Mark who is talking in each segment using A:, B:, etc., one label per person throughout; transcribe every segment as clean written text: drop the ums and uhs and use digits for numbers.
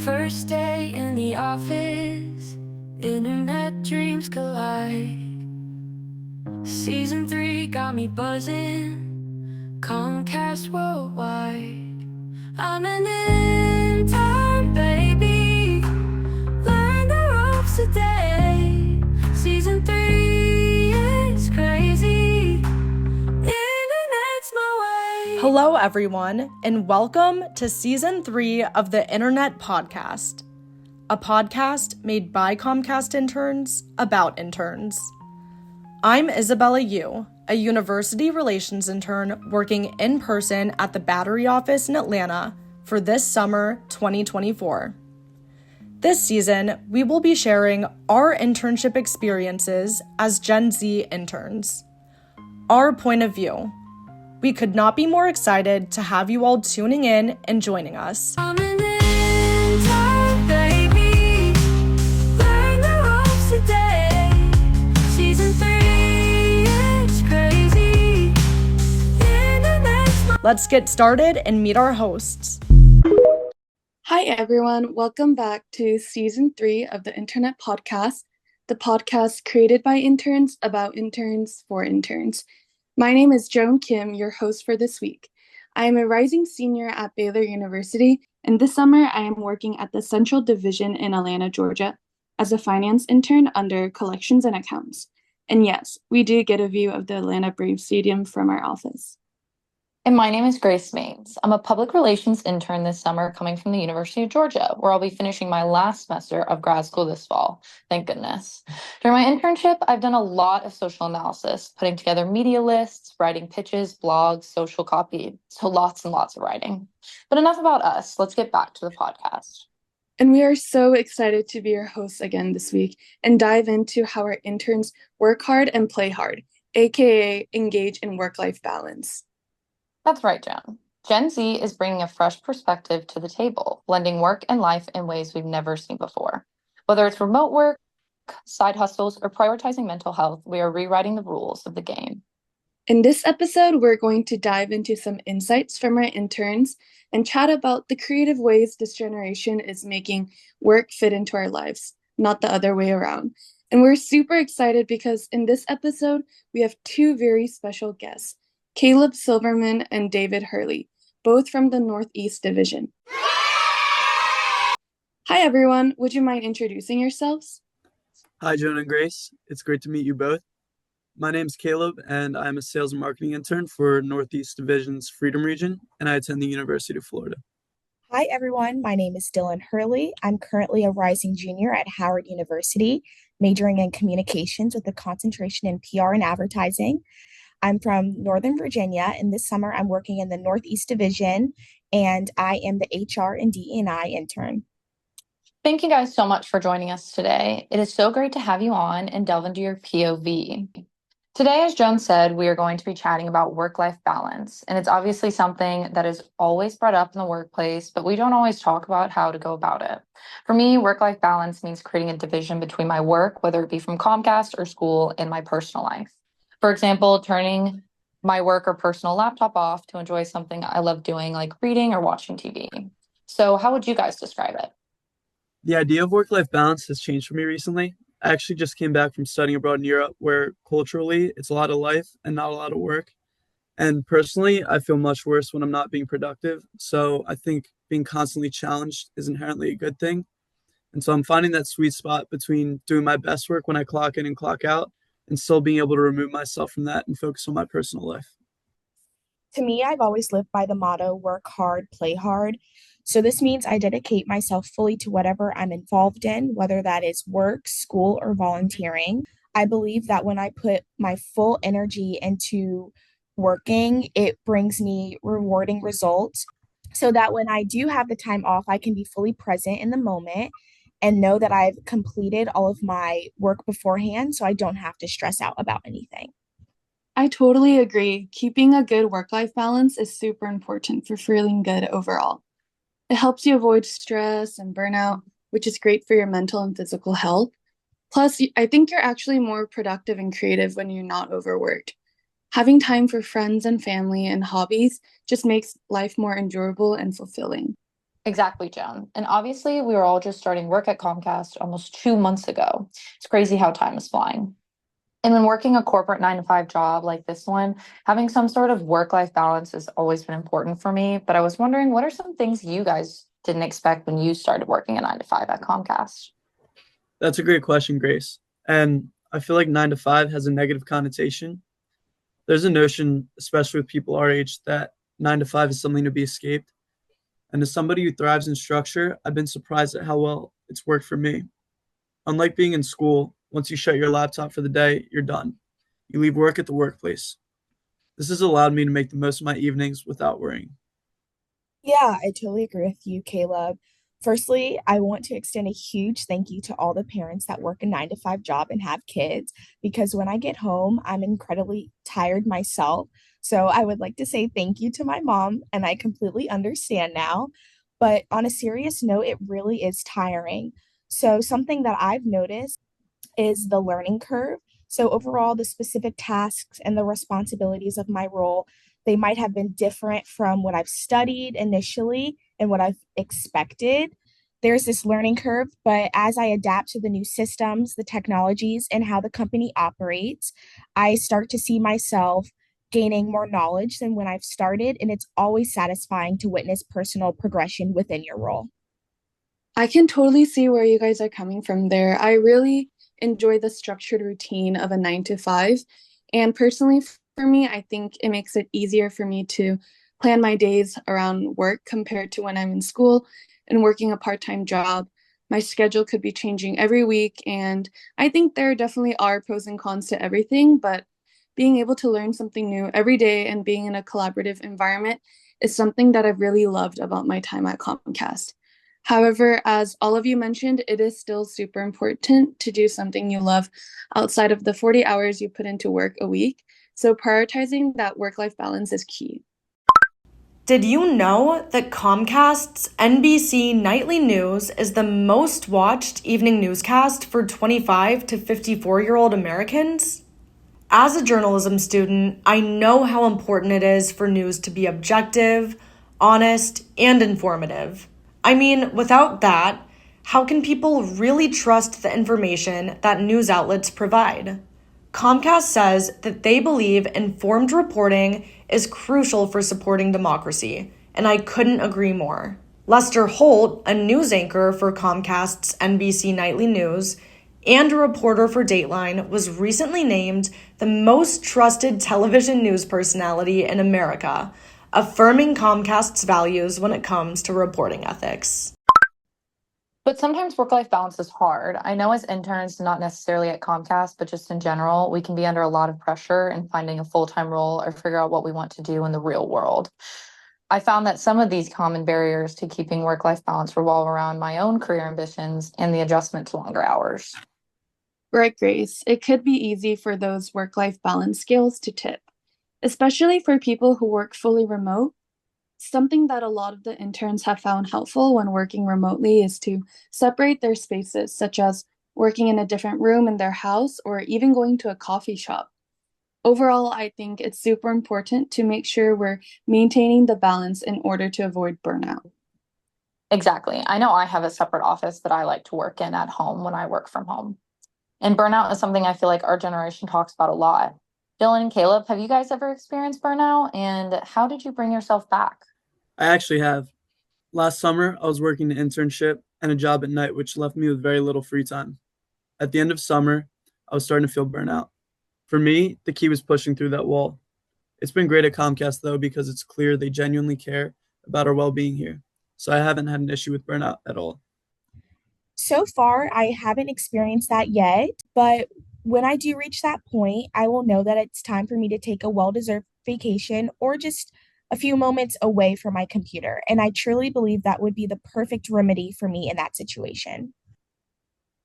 A: First day in the office, internet dreams collide. Season 3 got me buzzing, Comcast worldwide. I'm an intern, baby, learn the ropes today. Season 3 is crazy, internet's my way.
B: Hello, everyone, and welcome to Season 3 of the Internet Podcast, a podcast made by Comcast interns about interns. I'm Isabella Yu, a university relations intern working in person at the Battery office in Atlanta for this summer 2024. This season, we will be sharing our internship experiences as Gen Z interns. Our point of view. We could not be more excited to have you all tuning in and joining us.
A: I'm an intern, baby, learn the ropes today. Season 3 is crazy, internet's my...
B: Let's get started and meet our hosts.
C: Hi, everyone. Welcome back to Season 3 of the Internet Podcast, the podcast created by interns about interns for interns. My name is Joan Kim, your host for this week. I am a rising senior at Baylor University, and this summer I am working at the Central Division in Atlanta, Georgia, as a finance intern under collections and accounts. And yes, we do get a view of the Atlanta Braves Stadium from our office.
D: And my name is Grace Maines. I'm a public relations intern this summer coming from the University of Georgia, where I'll be finishing my last semester of grad school this fall. Thank goodness. During my internship, I've done a lot of social analysis, putting together media lists, writing pitches, blogs, social copy. So lots and lots of writing. But enough about us. Let's get back to the podcast.
C: And we are so excited to be your hosts again this week and dive into how our interns work hard and play hard, aka engage in work-life balance.
D: That's right, Jen. Gen Z is bringing a fresh perspective to the table, blending work and life in ways we've never seen before. Whether it's remote work, side hustles, or prioritizing mental health, we are rewriting the rules of the game.
C: In this episode, we're going to dive into some insights from our interns and chat about the creative ways this generation is making work fit into our lives, not the other way around. And we're super excited because in this episode, we have two very special guests, Caleb Silverman and David Hurley, both from the Northeast Division. Hi, everyone. Would you mind introducing yourselves?
E: Hi, Joan and Grace. It's great to meet you both. My name's Caleb, and I'm a sales and marketing intern for Northeast Division's Freedom Region, and I attend the University of Florida.
F: Hi, everyone. My name is Dylan Hurley. I'm currently a rising junior at Howard University, majoring in communications with a concentration in PR and advertising. I'm from Northern Virginia, and this summer I'm working in the Northeast Division, and I am the HR and DE&I intern.
D: Thank you guys so much for joining us today. It is so great to have you on and delve into your POV. Today, as Joan said, we are going to be chatting about work-life balance, and it's obviously something that is always brought up in the workplace, but we don't always talk about how to go about it. For me, work-life balance means creating a division between my work, whether it be from Comcast or school, and my personal life. For example, turning my work or personal laptop off to enjoy something I love doing, like reading or watching TV. So how would you guys describe it?
E: The idea of work-life balance has changed for me recently. I actually just came back from studying abroad in Europe, where culturally it's a lot of life and not a lot of work. And personally, I feel much worse when I'm not being productive. So I think being constantly challenged is inherently a good thing. And so I'm finding that sweet spot between doing my best work when I clock in and clock out and still being able to remove myself from that and focus on my personal life.
F: To me, I've always lived by the motto, work hard, play hard. So this means I dedicate myself fully to whatever I'm involved in, whether that is work, school, or volunteering. I believe that when I put my full energy into working, it brings me rewarding results so that when I do have the time off, I can be fully present in the moment and know that I've completed all of my work beforehand so I don't have to stress out about anything.
C: I totally agree. Keeping a good work-life balance is super important for feeling good overall. It helps you avoid stress and burnout, which is great for your mental and physical health. Plus, I think you're actually more productive and creative when you're not overworked. Having time for friends and family and hobbies just makes life more enjoyable and fulfilling.
D: Exactly, Joan. And obviously, we were all just starting work at Comcast almost 2 months ago. It's crazy how time is flying. And when working a corporate 9 to 5 job like this one, having some sort of work-life balance has always been important for me. But I was wondering, what are some things you guys didn't expect when you started working a 9 to 5 at Comcast?
E: That's a great question, Grace. And I feel like 9 to 5 has a negative connotation. There's a notion, especially with people our age, that 9 to 5 is something to be escaped. And as somebody who thrives in structure, I've been surprised at how well it's worked for me. Unlike being in school, once you shut your laptop for the day, you're done. You leave work at the workplace. This has allowed me to make the most of my evenings without worrying.
F: Yeah, I totally agree with you, Caleb. Firstly, I want to extend a huge thank you to all the parents that work a 9 to 5 job and have kids because when I get home, I'm incredibly tired myself. So I would like to say thank you to my mom, and I completely understand now. But on a serious note, it really is tiring. So, something that I've noticed is the learning curve. So overall, the specific tasks and the responsibilities of my role, they might have been different from what I've studied initially and what I've expected. There's this learning curve, but as I adapt to the new systems, the technologies, and how the company operates, I start to see myself gaining more knowledge than when I've started, and it's always satisfying to witness personal progression within your role.
C: I can totally see where you guys are coming from there. I really enjoy the structured routine of a 9 to 5. And personally, for me, I think it makes it easier for me to plan my days around work compared to when I'm in school and working a part-time job. My schedule could be changing every week, and I think there definitely are pros and cons to everything, but being able to learn something new every day and being in a collaborative environment is something that I've really loved about my time at Comcast. However, as all of you mentioned, it is still super important to do something you love outside of the 40 hours you put into work a week. So prioritizing that work-life balance is key.
B: Did you know that Comcast's NBC Nightly News is the most watched evening newscast for 25 to 54-year-old Americans? As a journalism student, I know how important it is for news to be objective, honest, and informative. I mean, without that, how can people really trust the information that news outlets provide? Comcast says that they believe informed reporting is crucial for supporting democracy, and I couldn't agree more. Lester Holt, a news anchor for Comcast's NBC Nightly News and a reporter for Dateline, was recently named the most trusted television news personality in America, affirming Comcast's values when it comes to reporting ethics.
D: But sometimes work-life balance is hard. I know as interns, not necessarily at Comcast, but just in general, we can be under a lot of pressure in finding a full-time role or figure out what we want to do in the real world. I found that some of these common barriers to keeping work-life balance revolve around my own career ambitions and the adjustment to longer hours.
C: Right, Grace. It could be easy for those work-life balance scales to tip, especially for people who work fully remote. Something that a lot of the interns have found helpful when working remotely is to separate their spaces, such as working in a different room in their house or even going to a coffee shop. Overall, I think it's super important to make sure we're maintaining the balance in order to avoid burnout.
D: Exactly. I know I have a separate office that I like to work in at home when I work from home. And burnout is something I feel like our generation talks about a lot. Dylan and Caleb, have you guys ever experienced burnout? And how did you bring yourself back?
E: I actually have. Last summer, I was working an internship and a job at night, which left me with very little free time. At the end of summer, I was starting to feel burnout. For me, the key was pushing through that wall. It's been great at Comcast, though, because it's clear they genuinely care about our well being here. So I haven't had an issue with burnout at all.
F: So far, I haven't experienced that yet, but when I do reach that point, I will know that it's time for me to take a well-deserved vacation or just a few moments away from my computer. And I truly believe that would be the perfect remedy for me in that situation.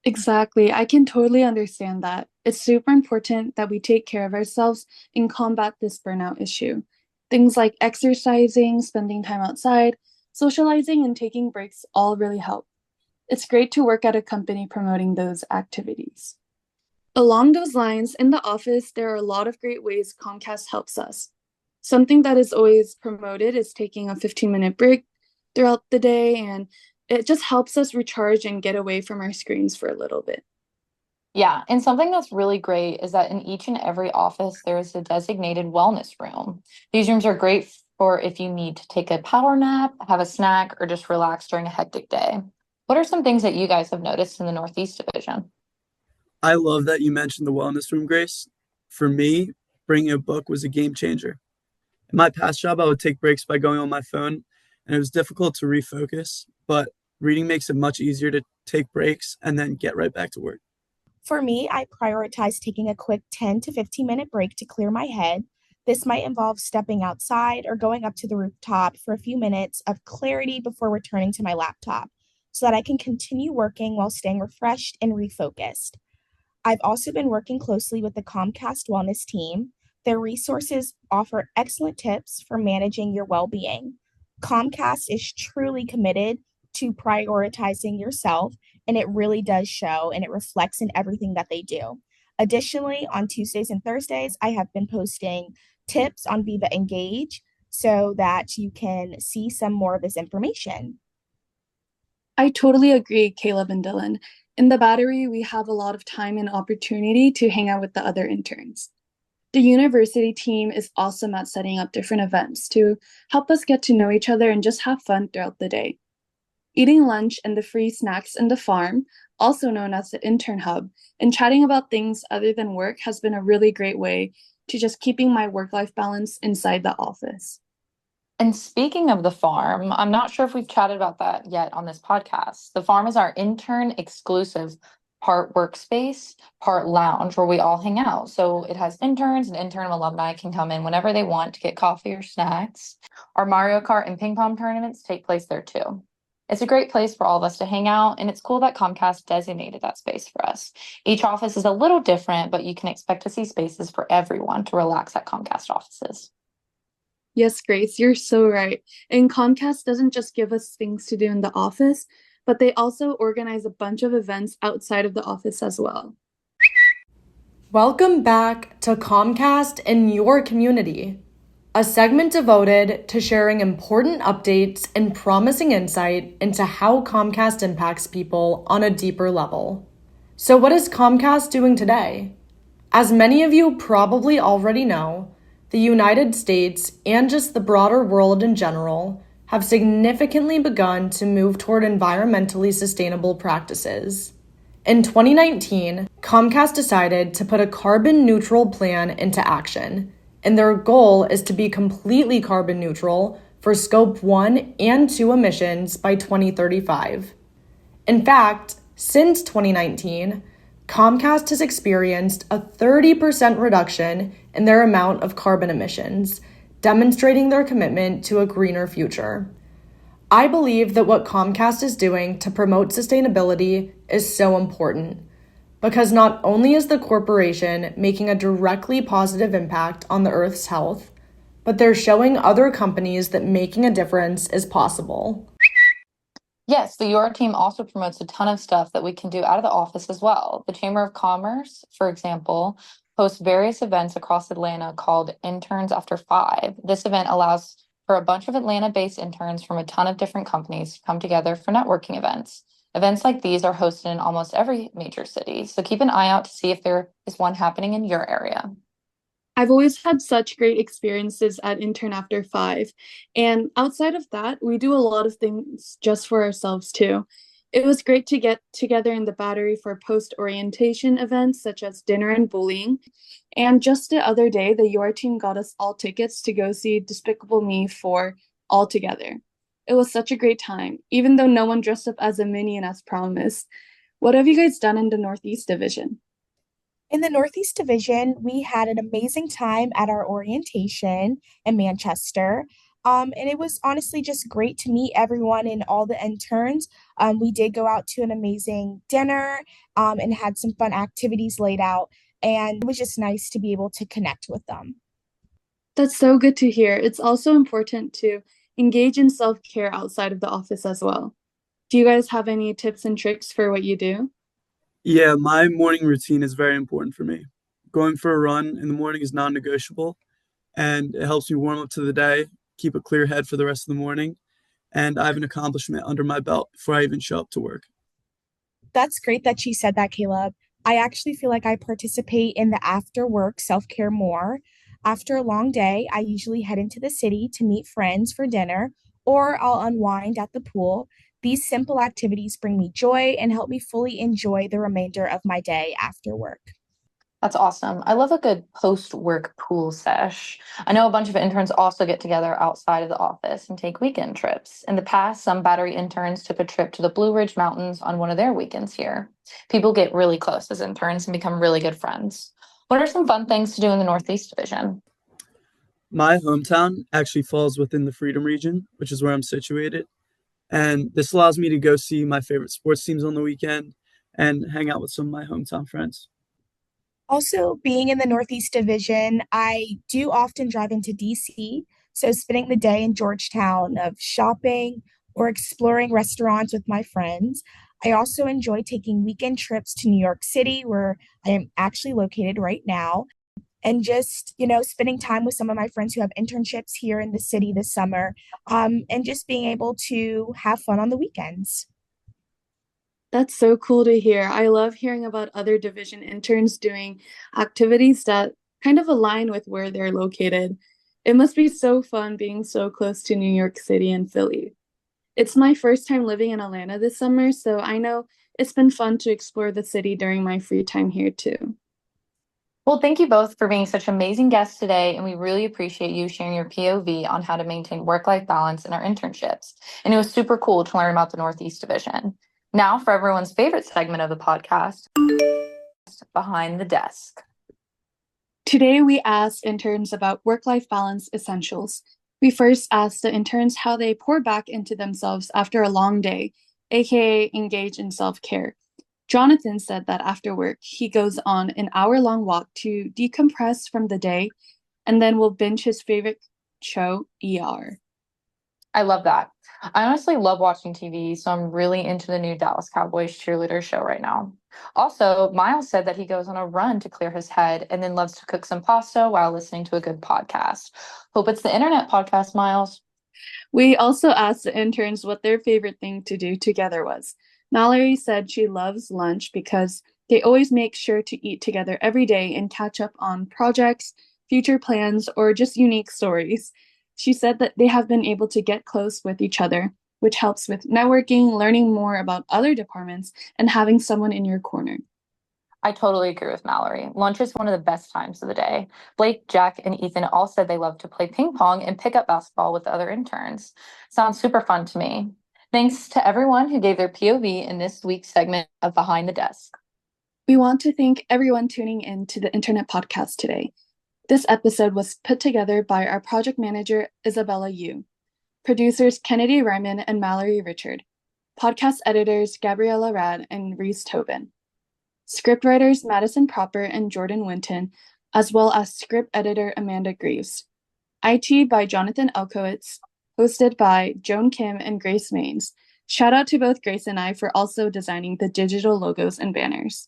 C: Exactly. I can totally understand that. It's super important that we take care of ourselves and combat this burnout issue. Things like exercising, spending time outside, socializing, and taking breaks all really help. It's great to work at a company promoting those activities. Along those lines, in the office, there are a lot of great ways Comcast helps us. Something that is always promoted is taking a 15-minute break throughout the day, and it just helps us recharge and get away from our screens for a little bit.
D: Yeah, and something that's really great is that in each and every office, there is a designated wellness room. These rooms are great for if you need to take a power nap, have a snack, or just relax during a hectic day. What are some things that you guys have noticed in the Northeast Division?
E: I love that you mentioned the wellness room, Grace. For me, bringing a book was a game changer. In my past job, I would take breaks by going on my phone, and it was difficult to refocus, but reading makes it much easier to take breaks and then get right back to work.
F: For me, I prioritize taking a quick 10 to 15-minute break to clear my head. This might involve stepping outside or going up to the rooftop for a few minutes of clarity before returning to my laptop so that I can continue working while staying refreshed and refocused. I've also been working closely with the Comcast Wellness team. Their resources offer excellent tips for managing your well being. Comcast is truly committed to prioritizing yourself, and it really does show and it reflects in everything that they do. Additionally, on Tuesdays and Thursdays, I have been posting tips on Viva Engage so that you can see some more of this information.
C: I totally agree, Caleb and Dylan. In the Battery, we have a lot of time and opportunity to hang out with the other interns. The university team is awesome at setting up different events to help us get to know each other and just have fun throughout the day. Eating lunch and the free snacks in the farm, also known as the intern hub, and chatting about things other than work has been a really great way to just keeping my work-life balance inside the office.
D: And speaking of the farm, I'm not sure if we've chatted about that yet on this podcast. The farm is our intern exclusive part workspace, part lounge where we all hang out. So it has interns and intern alumni can come in whenever they want to get coffee or snacks. Our Mario Kart and ping pong tournaments take place there too. It's a great place for all of us to hang out, and it's cool that Comcast designated that space for us. Each office is a little different, but you can expect to see spaces for everyone to relax at Comcast offices.
C: Yes, Grace, you're so right. And Comcast doesn't just give us things to do in the office, but they also organize a bunch of events outside of the office as well.
B: Welcome back to Comcast in Your Community, a segment devoted to sharing important updates and promising insight into how Comcast impacts people on a deeper level. So what is Comcast doing today? As many of you probably already know, the United States and just the broader world in general have significantly begun to move toward environmentally sustainable practices. In 2019, Comcast decided to put a carbon neutral plan into action, and their goal is to be completely carbon neutral for Scope 1 and 2 emissions by 2035. In fact, since 2019, Comcast has experienced a 30% reduction in their amount of carbon emissions, demonstrating their commitment to a greener future. I believe that what Comcast is doing to promote sustainability is so important, because not only is the corporation making a directly positive impact on the Earth's health, but they're showing other companies that making a difference is possible.
D: Yes, the UR team also promotes a ton of stuff that we can do out of the office as well. The Chamber of Commerce, for example, hosts various events across Atlanta called Interns After 5. This event allows for a bunch of Atlanta-based interns from a ton of different companies to come together for networking events. Events like these are hosted in almost every major city, so keep an eye out to see if there is one happening in your area.
C: I've always had such great experiences at Intern After 5. And outside of that, we do a lot of things just for ourselves too. It was great to get together in the Battery for post-orientation events such as dinner and bullying. And just the other day, the UR team got us all tickets to go see Despicable Me 4 all together. It was such a great time, even though no one dressed up as a minion as promised. What have you guys done in the Northeast Division?
F: In the Northeast Division, we had an amazing time at our orientation in Manchester. And it was honestly just great to meet everyone and all the interns. We did go out to an amazing dinner and had some fun activities laid out. And it was just nice to be able to connect with them.
C: That's so good to hear. It's also important to engage in self-care outside of the office as well. Do you guys have any tips and tricks for what you do?
E: Yeah, my morning routine is very important for me. Going for a run in the morning is non-negotiable, and it helps me warm up to the day, keep a clear head for the rest of the morning, and I have an accomplishment under my belt before I even show up to work.
F: That's great that you said that, Caleb. I actually feel like I participate in the after work self care more. After a long day, I usually head into the city to meet friends for dinner, or I'll unwind at the pool. These simple activities bring me joy and help me fully enjoy the remainder of my day after work.
D: That's awesome. I love a good post-work pool sesh. I know a bunch of interns also get together outside of the office and take weekend trips. In the past, some battery interns took a trip to the Blue Ridge Mountains on one of their weekends here. People get really close as interns and become really good friends. What are some fun things to do in the Northeast Division?
E: My hometown actually falls within the Freedom region, which is where I'm situated. And this allows me to go see my favorite sports teams on the weekend and hang out with some of my hometown friends.
F: Also, being in the Northeast Division, I do often drive into DC. So, spending the day in Georgetown of shopping or exploring restaurants with my friends. I also enjoy taking weekend trips to New York City, where I am actually located right now, and just, spending time with some of my friends who have internships here in the city this summer, and just being able to have fun on the weekends.
C: That's so cool to hear. I love hearing about other division interns doing activities that kind of align with where they're located. It must be so fun being so close to New York City and Philly. It's my first time living in Atlanta this summer, so I know it's been fun to explore the city during my free time here too.
D: Well, thank you both for being such amazing guests today, and we really appreciate you sharing your POV on how to maintain work-life balance in our internships. And it was super cool to learn about the Northeast Division. Now for everyone's favorite segment of the podcast, Behind the Desk.
C: Today we asked interns about work-life balance essentials. We first asked the interns how they pour back into themselves after a long day, aka engage in self-care. Jonathan said that after work, he goes on an hour-long walk to decompress from the day and then will binge his favorite show, ER.
D: I love that. I honestly love watching TV, so I'm really into the new Dallas Cowboys cheerleader show right now. Also, Miles said that he goes on a run to clear his head and then loves to cook some pasta while listening to a good podcast. Hope it's the internet podcast, Miles.
C: We also asked the interns what their favorite thing to do together was. Mallory said she loves lunch because they always make sure to eat together every day and catch up on projects, future plans, or just unique stories. She said that they have been able to get close with each other, which helps with networking, learning more about other departments, and having someone in your corner.
D: I totally agree with Mallory. Lunch is one of the best times of the day. Blake, Jack, and Ethan all said they love to play ping pong and pick up basketball with the other interns. Sounds super fun to me. Thanks to everyone who gave their POV in this week's segment of Behind the Desk.
C: We want to thank everyone tuning in to the Internet Podcast today. This episode was put together by our project manager, Isabella Yu, producers Kennedy Ryman and Mallory Richard, podcast editors Gabriella Rad and Reese Tobin, scriptwriters Madison Proper and Jordan Winton, as well as script editor Amanda Greaves. IT by Jonathan Elkowitz, hosted by Joan Kim and Grace Maines. Shout out to both Grace and I for also designing the digital logos and banners.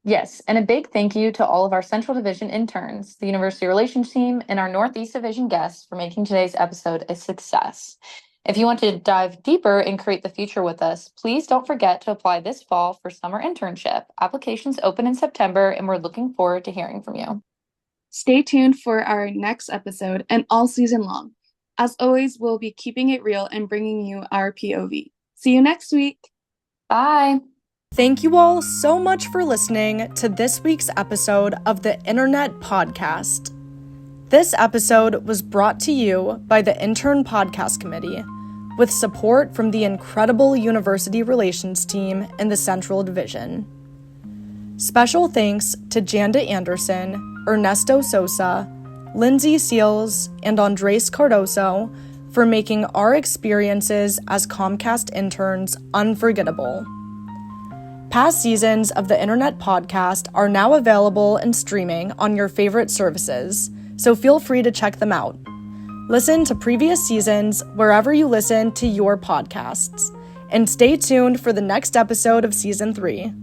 D: Yes, and a big thank you to all of our Central Division interns, the University Relations team, and our Northeast Division guests for making today's episode a success. If you want to dive deeper and create the future with us, please don't forget to apply this fall for summer internship. Applications open in September, and we're looking forward to hearing from you.
C: Stay tuned for our next episode and all season long. As always, we'll be keeping it real and bringing you our POV. See you next week.
D: Bye.
B: Thank you all so much for listening to this week's episode of the Internet Podcast. This episode was brought to you by the Intern Podcast Committee, with support from the incredible University Relations team in the Central Division. Special thanks to Janda Anderson, Ernesto Sosa, Lindsay Seals, and Andres Cardoso for making our experiences as Comcast interns unforgettable. Past seasons of the Internet Podcast are now available and streaming on your favorite services, so feel free to check them out. Listen to previous seasons wherever you listen to your podcasts, and stay tuned for the next episode of Season 3.